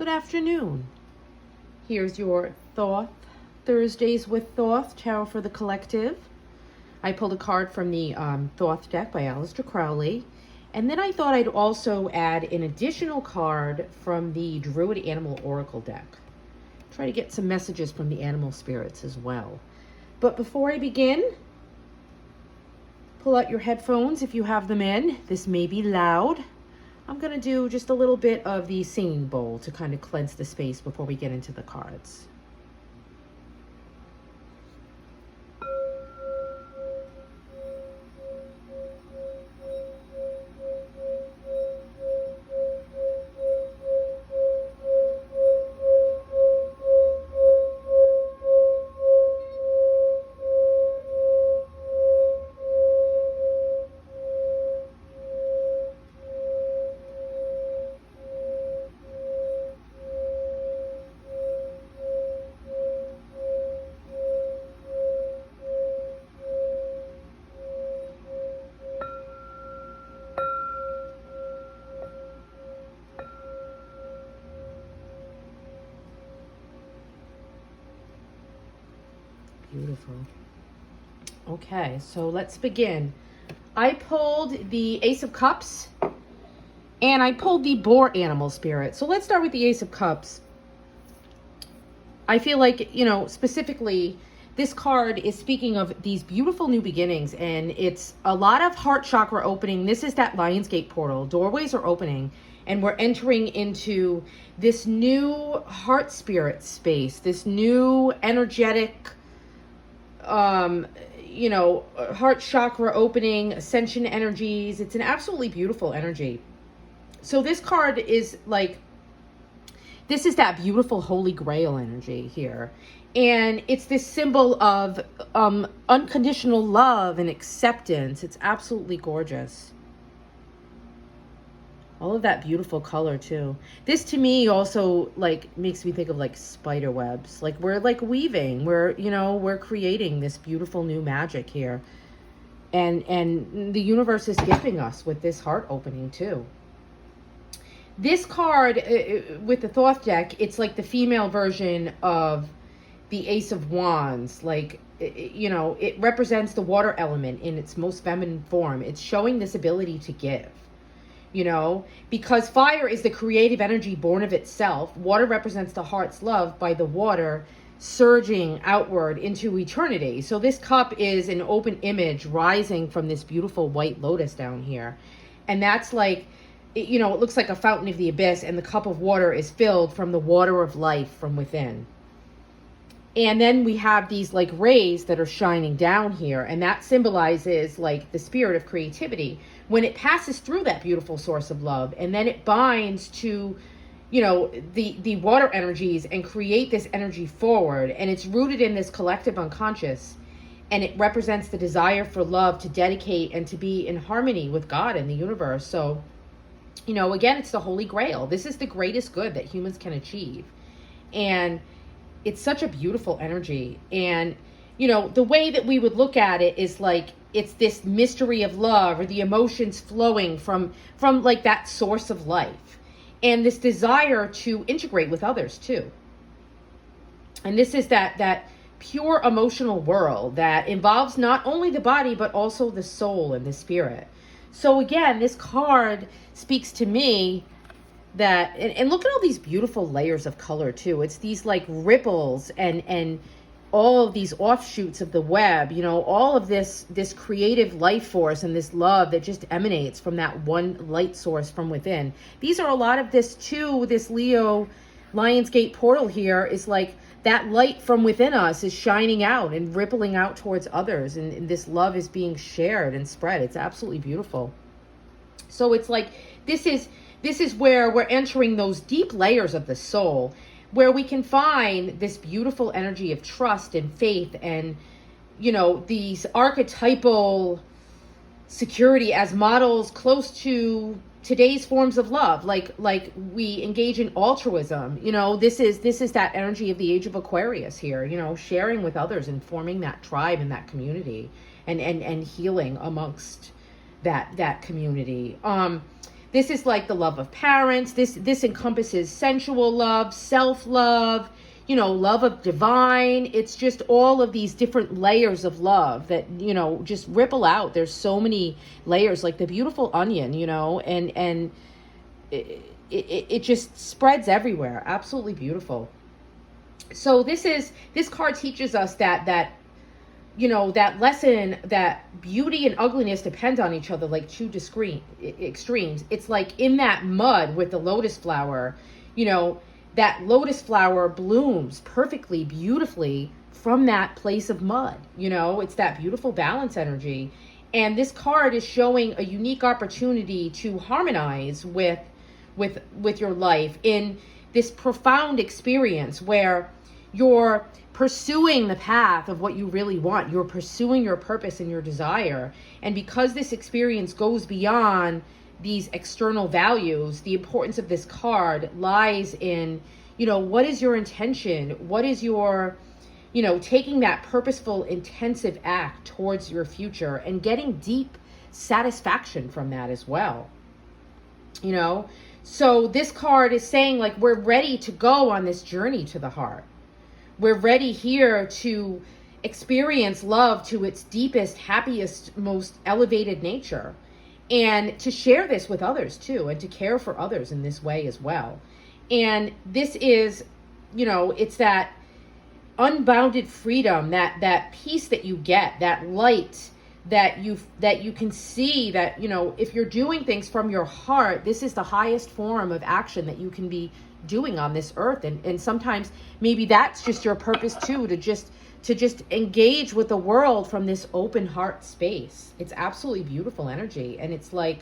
Good afternoon. Here's your Thoth Thursdays with Thoth Tarot for the Collective. I pulled a card from the Thoth deck by Aleister Crowley. And then I thought I'd also add an additional card from the Druid Animal Oracle deck. Try to get some messages from the animal spirits as well. But before I begin, pull out your headphones if you have them in. This may be loud. I'm going to do just a little bit of the singing bowl to kind of cleanse the space before we get into the cards. Beautiful. Okay, so let's begin. I pulled the Ace of Cups and I pulled the Boar Animal Spirit. So let's start with the Ace of Cups. I feel like, specifically this card is speaking of these beautiful new beginnings, and it's a lot of heart chakra opening. This is that Lionsgate portal. Doorways are opening and we're entering into this new heart spirit space, this new energetic heart chakra opening, ascension energies. It's an absolutely beautiful energy. So this card is like, this is that beautiful Holy Grail energy here. And it's this symbol of unconditional love and acceptance. It's absolutely gorgeous. All of that beautiful color too. This to me also makes me think of spider webs. We're weaving, we're creating this beautiful new magic here. And the universe is gifting us with this heart opening too. This card with the Thoth deck, it's like the female version of the Ace of Wands. It represents the water element in its most feminine form. It's showing this ability to give. Because fire is the creative energy born of itself. Water represents the heart's love by the water surging outward into eternity. So this cup is an open image rising from this beautiful white lotus down here. And that's it looks like a fountain of the abyss, and the cup of water is filled from the water of life from within. And then we have these rays that are shining down here, and that symbolizes the spirit of creativity when it passes through that beautiful source of love, and then it binds to the water energies and create this energy forward. And it's rooted in this collective unconscious, and it represents the desire for love to dedicate and to be in harmony with God and the universe. So again, it's the Holy Grail. This is the greatest good that humans can achieve, and it's such a beautiful energy. And the way that we would look at it is it's this mystery of love, or the emotions flowing from that source of life, and this desire to integrate with others too. And this is that pure emotional world that involves not only the body but also the soul and the spirit. So again, this card speaks to me that, and look at all these beautiful layers of color too. It's these ripples and all of these offshoots of the web, all of this creative life force and this love that just emanates from that one light source from within. These are a lot of this too. This Leo Lionsgate portal here is that light from within us is shining out and rippling out towards others, and this love is being shared and spread. It's absolutely beautiful. So it's this is where we're entering those deep layers of the soul, where we can find this beautiful energy of trust and faith and, these archetypal security as models close to today's forms of love. We engage in altruism. This is that energy of the age of Aquarius here, sharing with others and forming that tribe and that community and healing amongst that community. This is like the love of parents. This encompasses sensual love, self-love, you know, love of divine. It's just all of these different layers of love that, you know, just ripple out. There's so many layers, like the beautiful onion, you know, and it just spreads everywhere. Absolutely beautiful. So this card teaches us that you know, that lesson that beauty and ugliness depend on each other like two discrete extremes. It's like in that mud with the lotus flower, you know, that lotus flower blooms perfectly, beautifully from that place of mud. You know, it's that beautiful balance energy. And this card is showing a unique opportunity to harmonize with your life in this profound experience where you're pursuing the path of what you really want. You're pursuing your purpose and your desire. And because this experience goes beyond these external values, the importance of this card lies in, you know, what is your intention? What is your, you know, taking that purposeful, intensive act towards your future and getting deep satisfaction from that as well. You know, so this card is saying, like, we're ready to go on this journey to the heart. We're ready here to experience love to its deepest, happiest, most elevated nature, and to share this with others too, and to care for others in this way as well. And this is, you know, it's that unbounded freedom, that peace that you get, that light that you can see, that, you know, if you're doing things from your heart, this is the highest form of action that you can be doing on this earth. And sometimes maybe that's just your purpose too, to just engage with the world from this open heart space. It's absolutely beautiful energy. And it's like,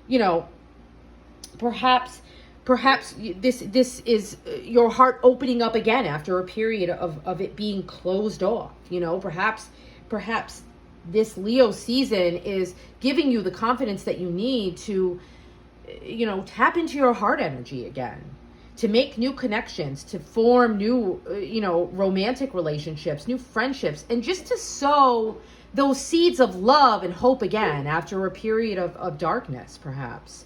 you know, perhaps this is your heart opening up again after a period of it being closed off. You know, perhaps this Leo season is giving you the confidence that you need to, you know, tap into your heart energy again, to make new connections, to form new, you know, romantic relationships, new friendships, and just to sow those seeds of love and hope again after a period of darkness, perhaps.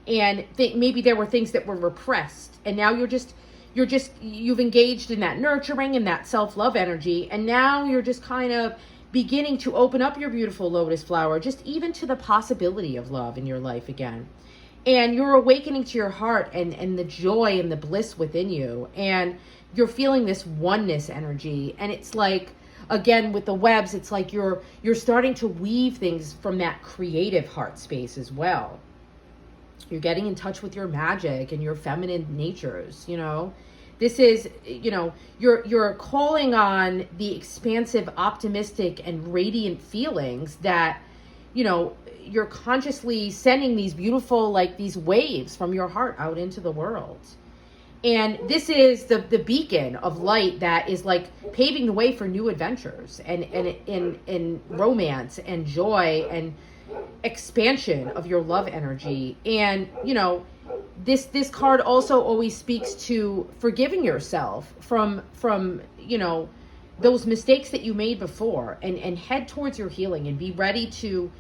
And maybe there were things that were repressed, and now you've engaged in that nurturing and that self-love energy, and now you're just kind of beginning to open up your beautiful lotus flower, just even to the possibility of love in your life again. And you're awakening to your heart and the joy and the bliss within you. And you're feeling this oneness energy. And it's like, again, with the webs, it's like you're starting to weave things from that creative heart space as well. You're getting in touch with your magic and your feminine natures, you know. This is, you know, you're calling on the expansive, optimistic, and radiant feelings that, you know, you're consciously sending these beautiful, like, these waves from your heart out into the world. And this is the beacon of light that is like paving the way for new adventures and in romance and joy and expansion of your love energy. And, you know, this card also always speaks to forgiving yourself from you know, those mistakes that you made before, and head towards your healing and be ready to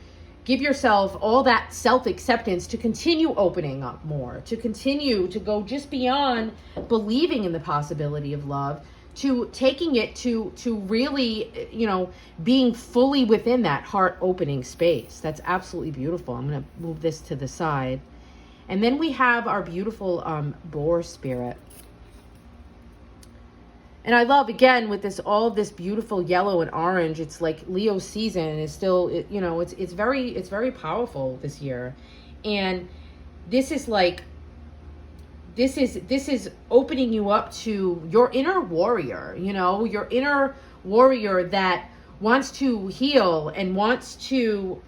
give yourself all that self-acceptance to continue opening up more, to continue to go just beyond believing in the possibility of love, to taking it to really, you know, being fully within that heart opening space. That's absolutely beautiful. I'm going to move this to the side. And then we have our beautiful Boar Spirit. And I love, again, with this, all of this beautiful yellow and orange, it's like Leo season is still, you know, it's very powerful this year. And this is like, this is opening you up to your inner warrior, you know, your inner warrior that wants to heal and wants to,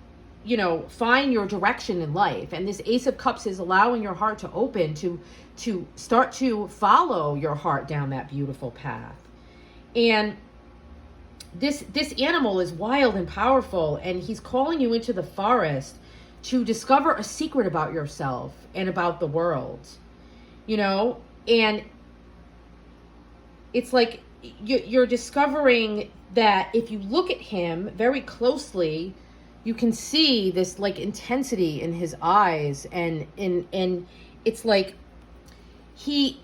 you know, find your direction in life. And this Ace of Cups is allowing your heart to open, to start to follow your heart down that beautiful path. And this animal is wild and powerful, and he's calling you into the forest to discover a secret about yourself and about the world, you know. And it's like you're discovering that if you look at him very closely, you can see this like intensity in his eyes, and it's like he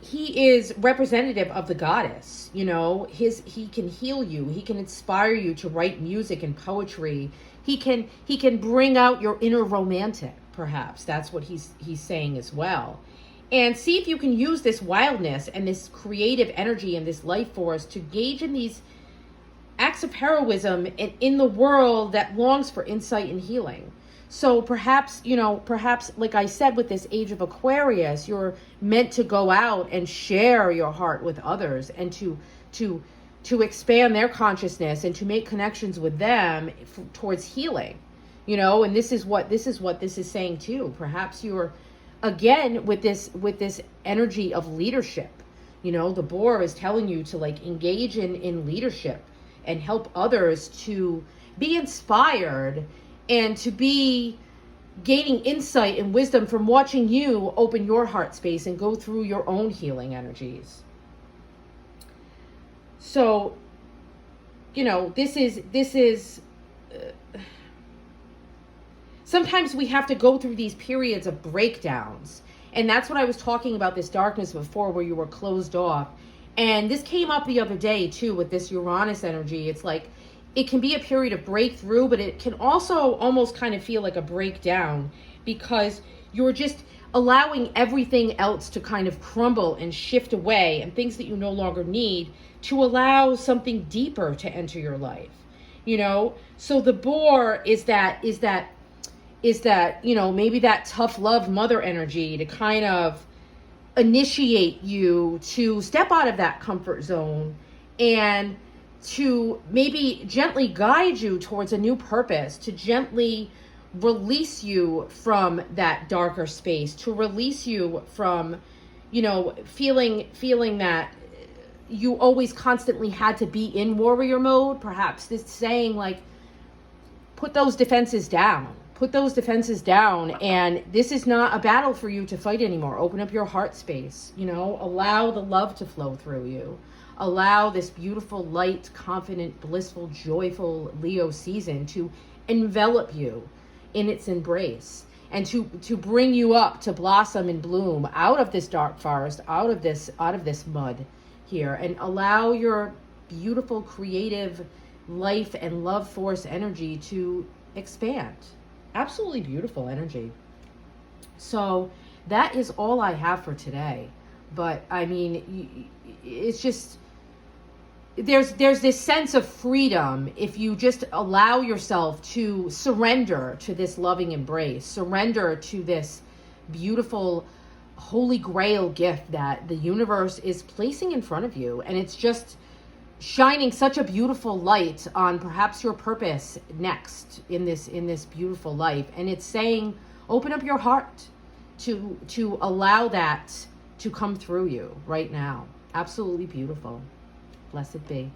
is representative of the goddess, you know. He can heal you, he can inspire you to write music and poetry, he can bring out your inner romantic, perhaps that's what he's saying as well. And see if you can use this wildness and this creative energy and this life force to gauge in these acts of heroism in the world that longs for insight and healing. So perhaps, you know, perhaps like I said with this age of Aquarius, you're meant to go out and share your heart with others, and to expand their consciousness and to make connections with them towards healing, you know. And this is what this is saying too. Perhaps you're again with this energy of leadership. You know, the boar is telling you to like engage in leadership and help others to be inspired and to be gaining insight and wisdom from watching you open your heart space and go through your own healing energies. So, you know, this is sometimes we have to go through these periods of breakdowns. And that's what I was talking about, this darkness before, where you were closed off. And this came up the other day too with this Uranus energy. It's like it can be a period of breakthrough, but it can also almost kind of feel like a breakdown, because you're just allowing everything else to kind of crumble and shift away, and things that you no longer need, to allow something deeper to enter your life, you know. So the boar is that, you know, maybe that tough love mother energy to kind of initiate you to step out of that comfort zone and to maybe gently guide you towards a new purpose, to gently release you from that darker space, to release you from, you know, feeling that you always constantly had to be in warrior mode. Perhaps this saying like, put those defenses down. Put those defenses down, and this is not a battle for you to fight anymore. Open up your heart space, you know, allow the love to flow through you. Allow this beautiful, light, confident, blissful, joyful Leo season to envelop you in its embrace, and to bring you up to blossom and bloom out of this dark forest, out of this mud here, and allow your beautiful, creative life and love force energy to expand. Absolutely beautiful energy. So that is all I have for today. But I mean, it's just, there's this sense of freedom if you just allow yourself to surrender to this loving embrace, surrender to this beautiful holy grail gift that the universe is placing in front of you. And it's just shining such a beautiful light on perhaps your purpose next in this beautiful life. And it's saying, open up your heart to allow that to come through you right now. Absolutely beautiful. Blessed be.